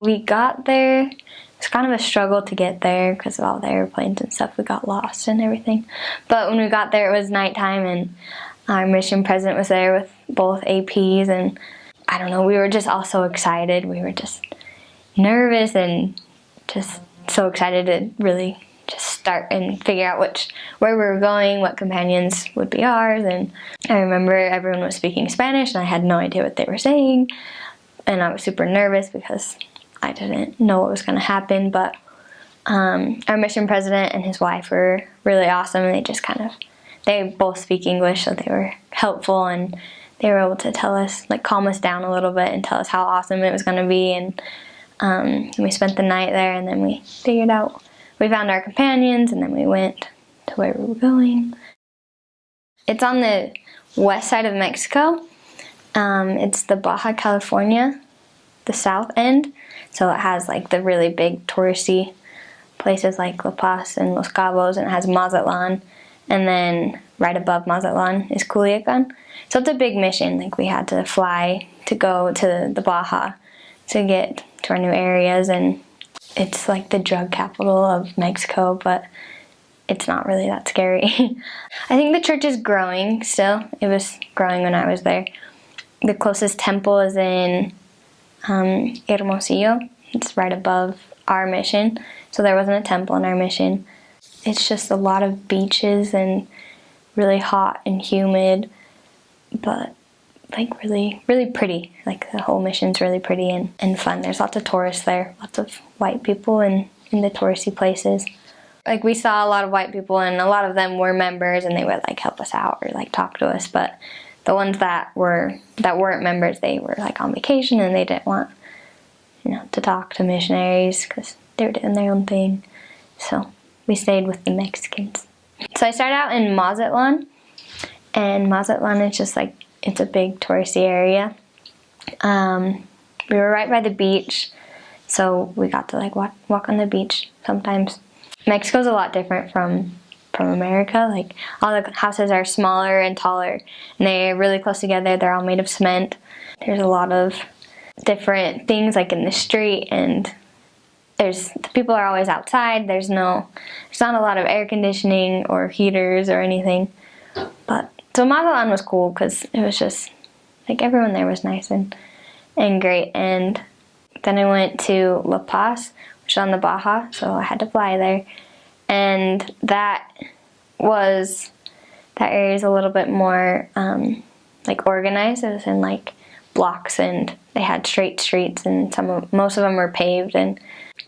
We got there, it's kind of a struggle to get there because of all the airplanes and stuff. We got lost and everything. But when we got there, it was nighttime, and our mission president was there with both APs, and I don't know, we were just all so excited. We were just nervous and just so excited to really just start and figure out where we were going, what companions would be ours. And I remember everyone was speaking Spanish, and I had no idea what they were saying, and I was super nervous because I didn't know what was going to happen. But our mission president and his wife were really awesome, and they both speak English, so they were helpful, and they were able to tell us, like, calm us down a little bit and tell us how awesome it was going to be. And we spent the night there, and then we found our companions, and then we went to where we were going. It's on the west side of Mexico. It's the Baja California, the south end. So it has like the really big touristy places like La Paz and Los Cabos, and it has Mazatlan, and then right above Mazatlan is Culiacan. So it's a big mission. Like, we had to fly to go to the Baja to get to our new areas, and it's like the drug capital of Mexico, but it's not really that scary. I think the church is growing still. It was growing when I was there. The closest temple is in Hermosillo. It's right above our mission, so there wasn't a temple in our mission. It's just a lot of beaches and really hot and humid, but like really, really pretty. Like, the whole mission's really pretty and fun. There's lots of tourists there, lots of white people in the touristy places. Like, we saw a lot of white people, and a lot of them were members, and they would like help us out or like talk to us. But the ones that weren't members, they were like on vacation, and they didn't want, to talk to missionaries because they were doing their own thing. So we stayed with the Mexicans. So I started out in Mazatlan, and Mazatlan is just like, it's a big touristy area. We were right by the beach, so we got to like walk on the beach sometimes. Mexico's a lot different from America. Like, all the houses are smaller and taller, and they're really close together. They're all made of cement. There's a lot of different things like in the street, and the people are always outside. There's not a lot of air conditioning or heaters or anything. But so Mazatlan was cool because it was just like, everyone there was nice and great. And then I went to La Paz, which is on the Baja, so I had to fly there. And that area is a little bit more like organized. It was in like blocks, and they had straight streets, and most of them were paved, and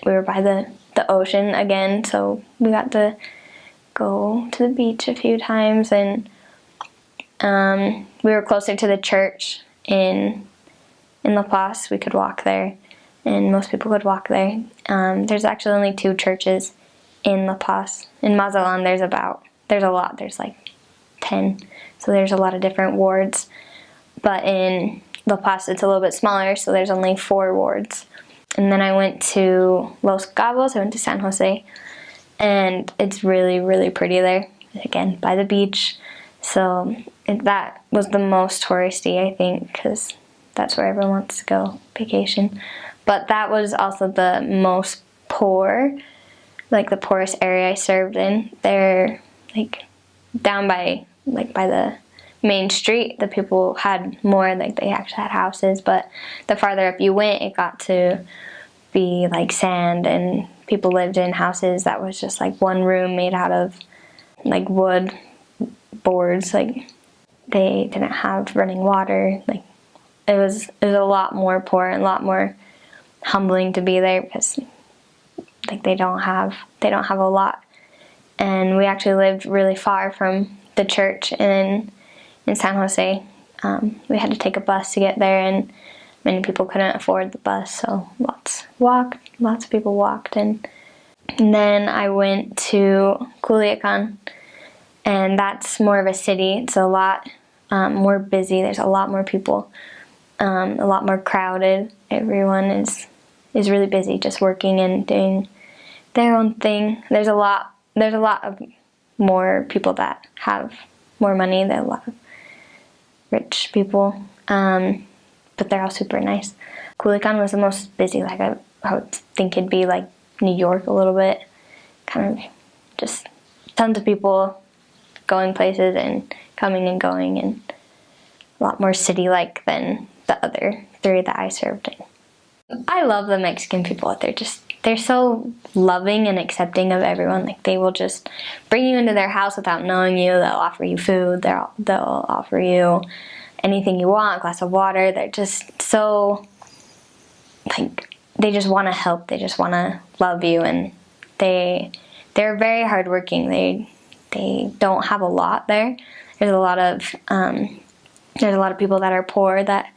we were by the ocean again, so we got to go to the beach a few times. And we were closer to the church in La Paz. We could walk there, and most people could walk there. There's actually only 2 churches in La Paz. In Mazatlan, there's a lot. There's like 10, so there's a lot of different wards. But in La Paz, it's a little bit smaller, so there's only 4 wards. And then I went to Los Cabos. I went to San Jose, and it's really, really pretty there. Again, by the beach. So that was the most touristy, I think, because that's where everyone wants to go vacation. But that was also the most poor, like the poorest area I served in. They're like down by the main street. The people had more, like they actually had houses, but the farther up you went, it got to be like sand, and people lived in houses that was just like one room made out of like wood boards. Like, they didn't have running water. Like, it was a lot more poor and a lot more humbling to be there, because like they don't have a lot. And we actually lived really far from the church in San Jose. We had to take a bus to get there, and many people couldn't afford the bus, so lots of people walked. And then I went to Culiacan, and that's more of a city. It's a lot more busy. There's a lot more people, a lot more crowded. Everyone is really busy, just working and doing their own thing. There's a lot of more people that have more money. There are a lot of rich people, but they're all super nice. Culiacan was the most busy like I've I would think it'd be like New York a little bit, kind of just tons of people going places and coming and going, and a lot more city-like than the other 3 that I served in. I love the Mexican people. They're so loving and accepting of everyone. Like, they will just bring you into their house without knowing you. They'll offer you food. They'll offer you anything you want, a glass of water. They're just so, like, they just want to help. They just want to love you, and they're very hardworking. They don't have a lot there. There's a lot of people that are poor that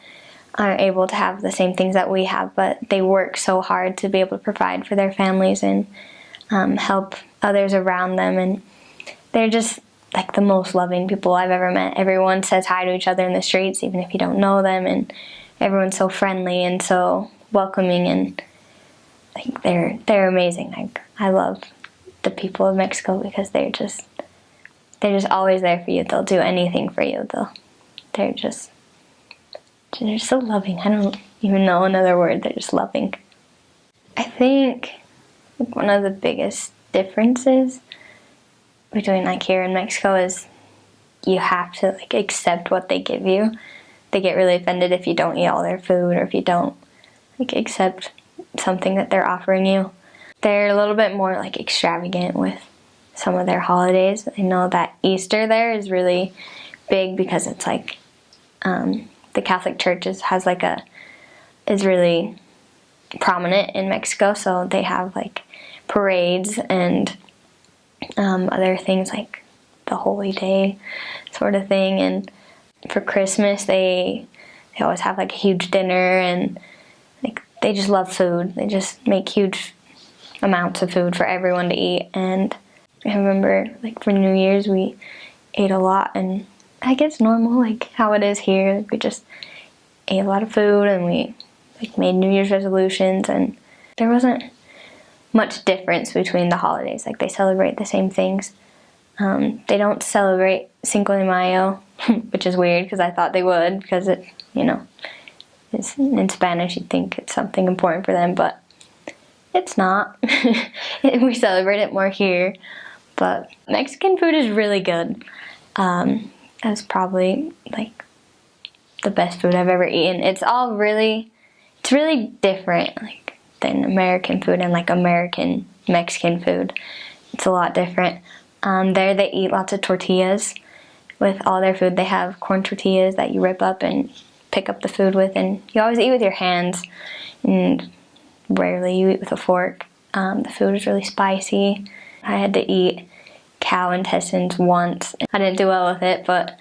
aren't able to have the same things that we have, but they work so hard to be able to provide for their families and help others around them. And they're just like the most loving people I've ever met. Everyone says hi to each other in the streets, even if you don't know them, and everyone's so friendly and so welcoming, and like they're amazing. Like, I love the people of Mexico because they're just always there for you. They'll do anything for you. They're so loving. I don't even know another word. They're just loving. I think one of the biggest differences between like here in Mexico is you have to like accept what they give you. They get really offended if you don't eat all their food, or if you don't like accept something that they're offering you. They're a little bit more like extravagant with some of their holidays. I know that Easter there is really big because it's like the Catholic Church is really prominent in Mexico, so they have like parades and other things like the Holy Day sort of thing. And for Christmas they always have like a huge dinner, and like they just love food. They just make huge amounts of food for everyone to eat. And I remember like for New Year's we ate a lot, and I guess normal, like how it is here. We just ate a lot of food, and we like made New Year's resolutions, and there wasn't much difference between the holidays. Like, they celebrate the same things. They don't celebrate Cinco de Mayo, which is weird because I thought they would, because it, it's in Spanish. You'd think it's something important for them, but it's not. We celebrate it more here. But Mexican food is really good. That's probably like the best food I've ever eaten. It's really different like than American food and like American Mexican food. It's a lot different. There they eat lots of tortillas with all their food. They have corn tortillas that you rip up and pick up the food with, and you always eat with your hands, and rarely you eat with a fork. The food is really spicy. I had to eat cow intestines once. I didn't do well with it, but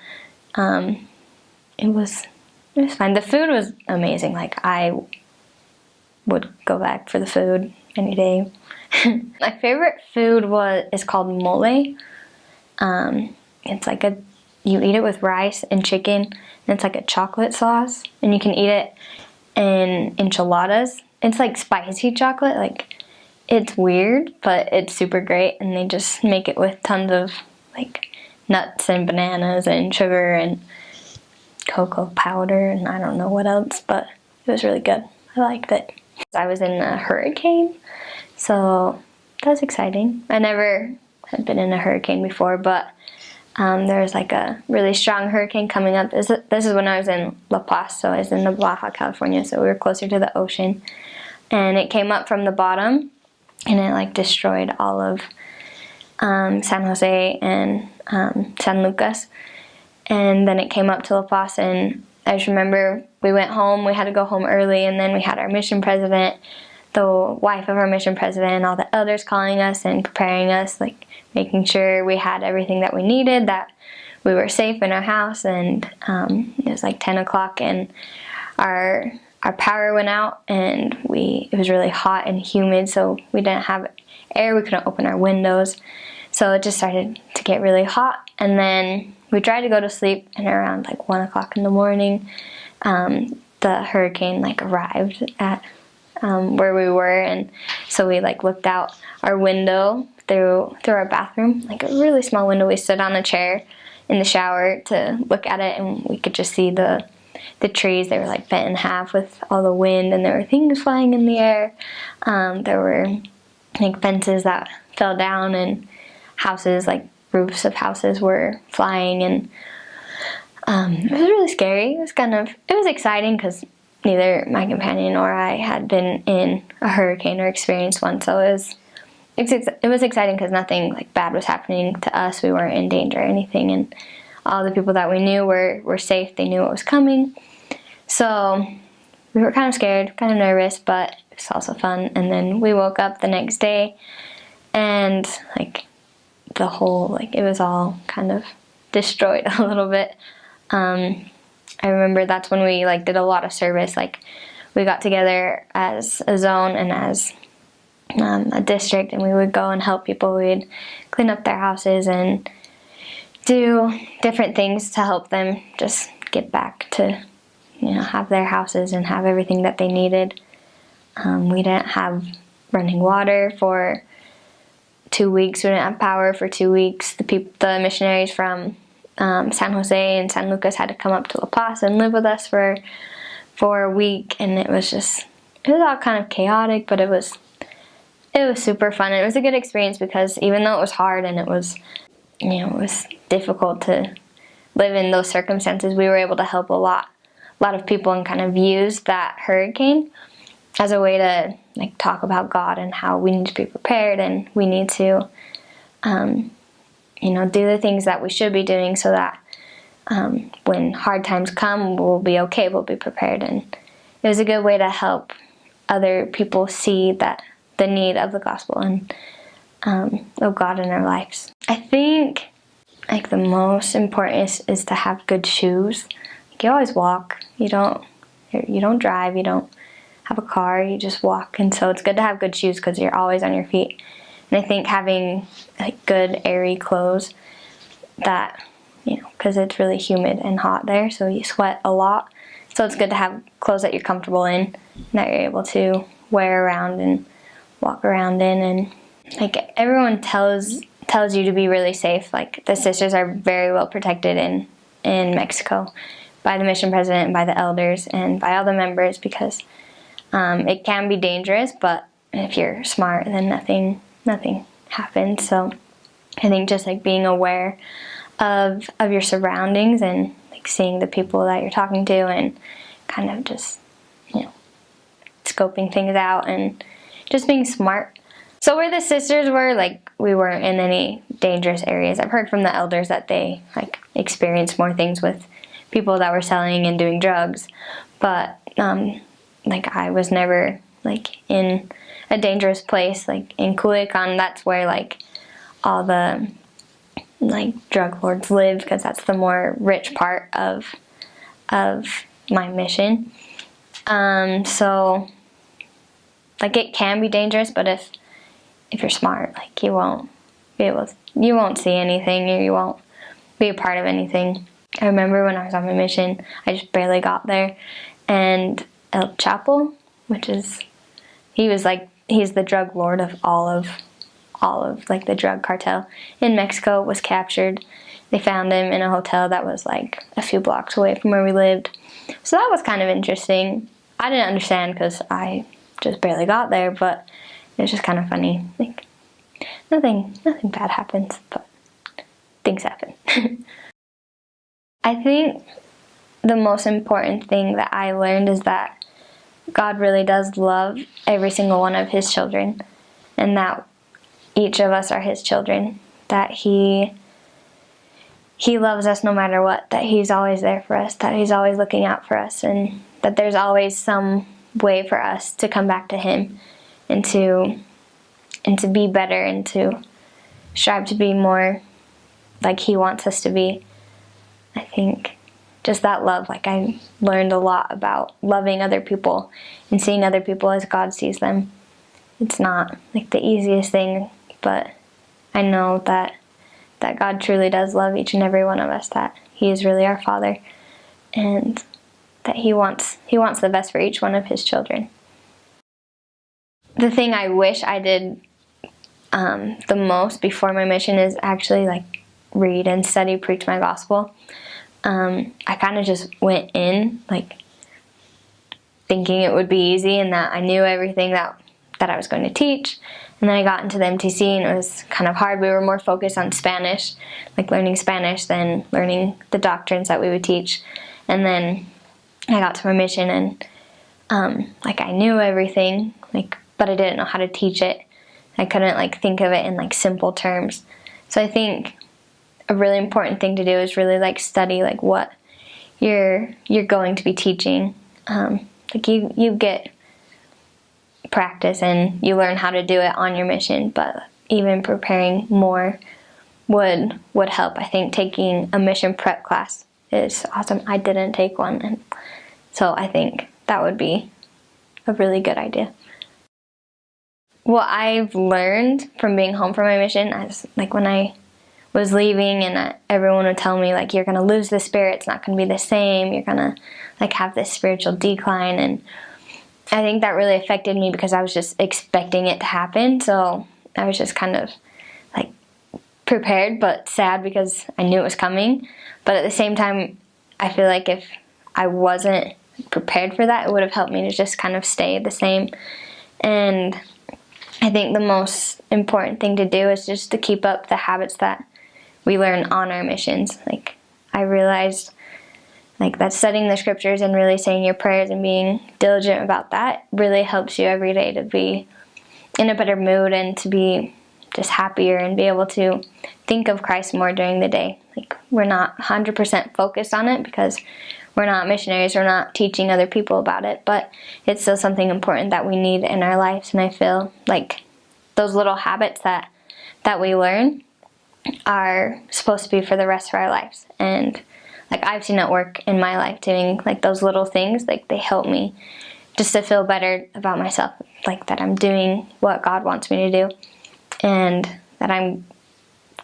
it was fine. The food was amazing. Like, I would go back for the food any day. My favorite food is called mole. It's like you eat it with rice and chicken, and it's like a chocolate sauce, and you can eat it in enchiladas. It's like spicy chocolate. Like, it's weird, but it's super great, and they just make it with tons of like nuts and bananas and sugar and cocoa powder and I don't know what else, but it was really good. I liked it. I was in a hurricane, so that was exciting. I never had been in a hurricane before, but there was like a really strong hurricane coming up. This is when I was in La Paz, so I was in Baja California, so we were closer to the ocean, and it came up from the bottom, and it like destroyed all of San Jose and San Lucas. And then it came up to La Paz, and I just remember we went home. We had to go home early, and then we had our mission president, the wife of our mission president, and all the elders calling us and preparing us, like making sure we had everything that we needed, that we were safe in our house. And it was like 10 o'clock, and our power went out, and it was really hot and humid, so we didn't have air. We couldn't open our windows, so it just started to get really hot. And then we tried to go to sleep, and around like 1 o'clock in the morning, the hurricane like arrived at where we were, and so we like looked out our window through our bathroom, like a really small window. We stood on a chair in the shower to look at it, and we could just see the the trees, they were like bent in half with all the wind, and there were things flying in the air. There were like fences that fell down, and houses, like roofs of houses, were flying, and it was really scary. It was exciting because neither my companion or I had been in a hurricane or experienced one, so it was exciting because nothing like bad was happening to us. We weren't in danger or anything, and all the people that we knew were safe. They knew what was coming. So we were kind of scared, kind of nervous, but it was also fun. And then we woke up the next day, and like it was all kind of destroyed a little bit. I remember that's when we like did a lot of service. Like we got together as a zone and as a district, and we would go and help people. We'd clean up their houses and do different things to help them just get back to, have their houses and have everything that they needed. We didn't have running water for 2 weeks. We didn't have power for 2 weeks. The missionaries from San Jose and San Lucas had to come up to La Paz and live with us for a week, and it was all kind of chaotic, but it was super fun. It was a good experience because even though it was hard and it was difficult to live in those circumstances, we were able to help a lot of people and kind of use that hurricane as a way to like talk about God and how we need to be prepared, and we need to do the things that we should be doing so that when hard times come, we'll be okay, we'll be prepared. And it was a good way to help other people see that the need of the gospel and of God in their lives. I think like the most important is to have good shoes. Like, you always walk. You don't drive. You don't have a car. You just walk. And so it's good to have good shoes because you're always on your feet. And I think having like good airy clothes that, because it's really humid and hot there, so you sweat a lot. So it's good to have clothes that you're comfortable in and that you're able to wear around and walk around in. And like everyone tells you to be really safe. Like the sisters are very well protected in Mexico by the mission president and by the elders and by all the members, because it can be dangerous, but if you're smart, then nothing happens. So I think just like being aware of your surroundings and like seeing the people that you're talking to and kind of just scoping things out and just being smart. So where the sisters were, like, we weren't in any dangerous areas. I've heard from the elders that they like experienced more things with people that were selling and doing drugs, but like I was never like in a dangerous place. Like in Culiacan, that's where like all the like drug lords lived, because that's the more rich part of my mission. So like it can be dangerous, but if you're smart, like you won't see anything, or you won't be a part of anything. I remember when I was on my mission, I just barely got there, and El Chapo, he's the drug lord of all of like the drug cartel in Mexico, was captured. They found him in a hotel that was like a few blocks away from where we lived. So that was kind of interesting. I didn't understand because I just barely got there, but it was just kind of funny. Like nothing bad happens, but things happen. I think the most important thing that I learned is that God really does love every single one of his children, and that each of us are his children, that he loves us no matter what, that he's always there for us, that he's always looking out for us, and that there's always some way for us to come back to him and to be better and to strive to be more like he wants us to be. I think just that love, like I learned a lot about loving other people and seeing other people as God sees them. It's not like the easiest thing, but I know that God truly does love each and every one of us, that he is really our Father, and that he wants the best for each one of his children. The thing I wish I did the most before my mission is actually like read and study, preach my gospel. I kind of just went in like thinking it would be easy and that I knew everything that I was going to teach. And then I got into the MTC and it was kind of hard. We were more focused on Spanish, like learning Spanish, than learning the doctrines that we would teach. And then I got to my mission and like I knew everything, like, but I didn't know how to teach it. I couldn't like think of it in like simple terms. So I think a really important thing to do is really like study like what you're going to be teaching. Like you get practice and you learn how to do it on your mission, but even preparing more would help. I think taking a mission prep class is awesome. I didn't take one, and so I think that would be a really good idea. What I've learned from being home from my mission, like when I was leaving and everyone would tell me like, you're going to lose the spirit, it's not going to be the same, you're going to like have this spiritual decline, and I think that really affected me because I was just expecting it to happen. So I was just kind of like prepared but sad because I knew it was coming. But at the same time, I feel like if I wasn't prepared for that, it would have helped me to just kind of stay the same. And I think the most important thing to do is just to keep up the habits that we learn on our missions. Like I realized like that studying the scriptures and really saying your prayers and being diligent about that really helps you every day to be in a better mood and to be just happier and be able to think of Christ more during the day. Like we're not 100% focused on it because we're not missionaries, we're not teaching other people about it, but it's still something important that we need in our lives. And I feel like those little habits that we learn are supposed to be for the rest of our lives. And like I've seen it work in my life, doing like those little things, like they help me just to feel better about myself, like that I'm doing what God wants me to do and that I'm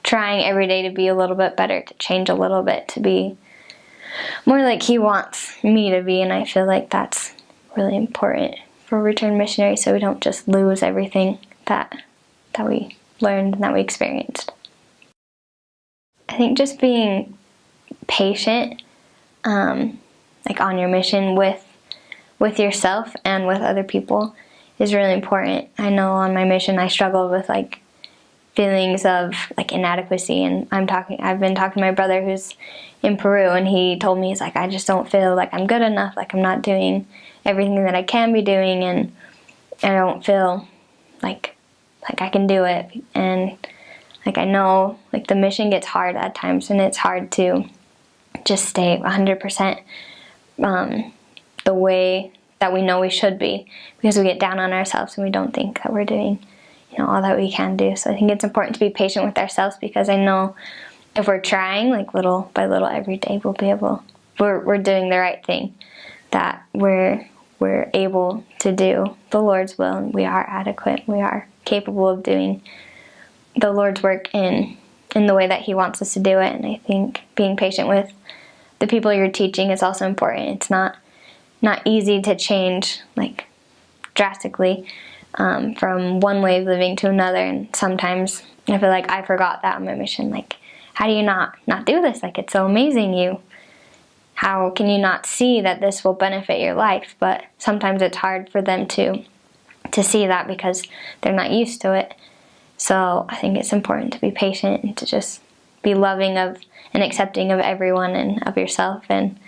trying every day to be a little bit better, to change a little bit, to be more like He wants me to be. And I feel like that's really important for returned missionaries, so we don't just lose everything that we learned and that we experienced. I think just being patient, like on your mission with yourself and with other people is really important. I know on my mission I struggled with like feelings of like inadequacy, and I've been talking to my brother who's in Peru, and he told me, he's like, I just don't feel like I'm good enough, like I'm not doing everything that I can be doing, and I don't feel like I can do it. And like I know like the mission gets hard at times, and it's hard to just stay 100% the way that we know we should be, because we get down on ourselves and we don't think that we're doing all that we can do. So I think it's important to be patient with ourselves, because I know if we're trying like little by little every day, we'll be able, we're doing the right thing, that we're able to do the Lord's will, and we are adequate, we are capable of doing the Lord's work in the way that He wants us to do it. And I think being patient with the people you're teaching is also important. It's not easy to change like drastically from one way of living to another, and sometimes I feel like I forgot that on my mission. Like, how do you not do this? Like, it's so amazing. How can you not see that this will benefit your life? But sometimes it's hard for them to see that because they're not used to it. So I think it's important to be patient and to just be loving of and accepting of everyone and of yourself and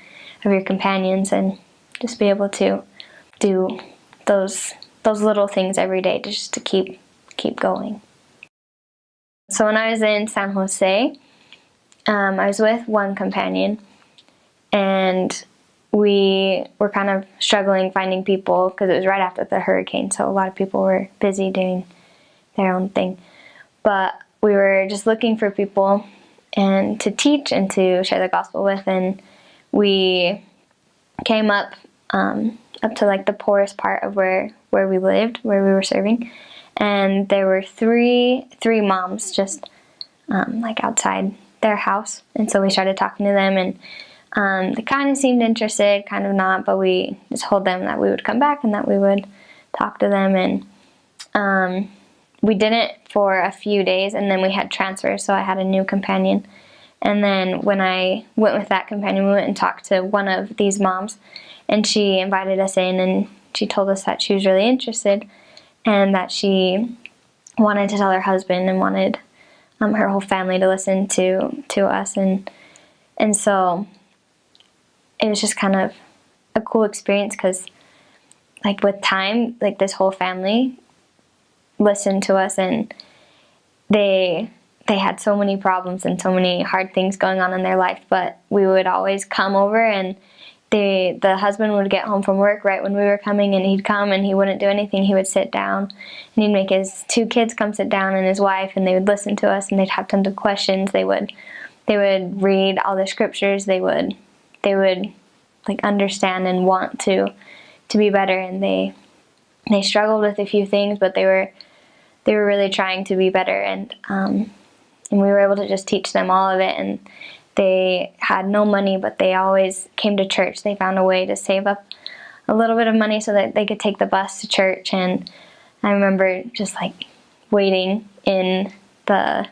of your companions, and just be able to do those little things every day just to keep going. So when I was in San Jose, I was with one companion, and we were kind of struggling finding people because it was right after the hurricane, so a lot of people were busy doing their own thing. But we were just looking for people and to teach and to share the gospel with, and we came up to like the poorest part of where we lived, where we were serving, and there were three moms just like outside their house. And so we started talking to them, and they kind of seemed interested, kind of not, but we just told them that we would come back and that we would talk to them. And we didn't for a few days, and then we had transfers, so I had a new companion, And then when I went with that companion, we went and talked to one of these moms, and she invited us in, and she told us that she was really interested and that she wanted to tell her husband and wanted her whole family to listen to us. And so it was just kind of a cool experience because, like, with time, like, this whole family listened to us, and they had so many problems and so many hard things going on in their life, but we would always come over, and the husband would get home from work right when we were coming, and he'd come and he wouldn't do anything. He would sit down, and he'd make his 2 kids come sit down and his wife, and they would listen to us, and they'd have tons of questions. They would read all the scriptures. They would like understand and want to be better, and they struggled with a few things, but they were really trying to be better, and we were able to just teach them all of it. And they had no money, but they always came to church. They found a way to save up a little bit of money so that they could take the bus to church. And I remember just like waiting in the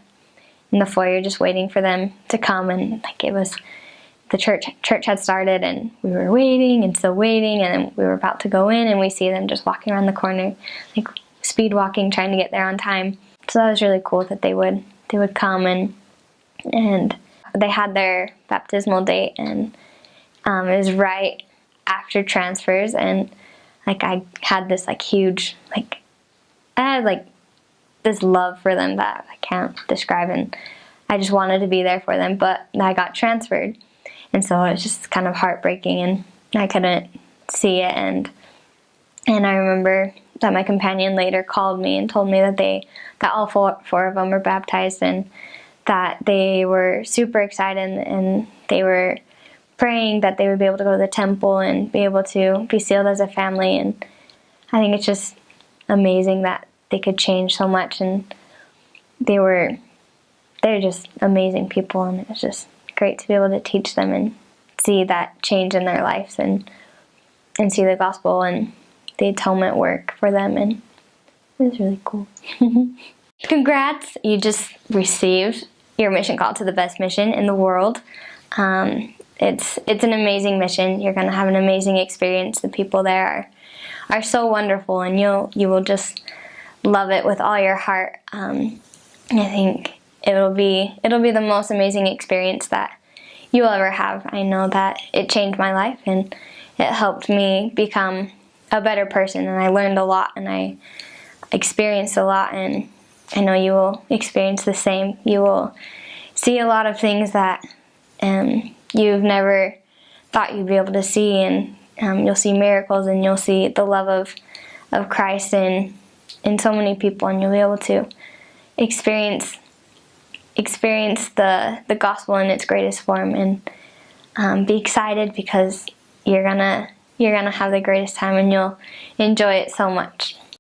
foyer, just waiting for them to come, and like it was the church had started, and we were waiting and still waiting, and then we were about to go in, and we see them just walking around the corner, like speed walking, trying to get there on time. So that was really cool that they would come, and they had their baptismal date, and it was right after transfers, and like I had this like huge, like I had like this love for them that I can't describe, and I just wanted to be there for them, but I got transferred, and so it was just kind of heartbreaking, and I couldn't see it, and I remember that my companion later called me and told me that all four of them were baptized, and that they were super excited, and they were praying that they would be able to go to the temple and be able to be sealed as a family. And I think it's just amazing that they could change so much, and they're just amazing people, and it was just great to be able to teach them and see that change in their lives, and see the gospel and the atonement work for them, and it was really cool. Congrats, you just received your mission call to the best mission in the world. It's an amazing mission. You're going to have an amazing experience. The people there are so wonderful, and you will just love it with all your heart. I think it'll be the most amazing experience that you will ever have. I know that it changed my life, and it helped me become a better person, and I learned a lot, and I experienced a lot, and I know you will experience the same. You will see a lot of things that you've never thought you'd be able to see, and you'll see miracles, and you'll see the love of Christ in so many people, and you'll be able to experience the gospel in its greatest form, and be excited, because you're gonna have the greatest time, and you'll enjoy it so much.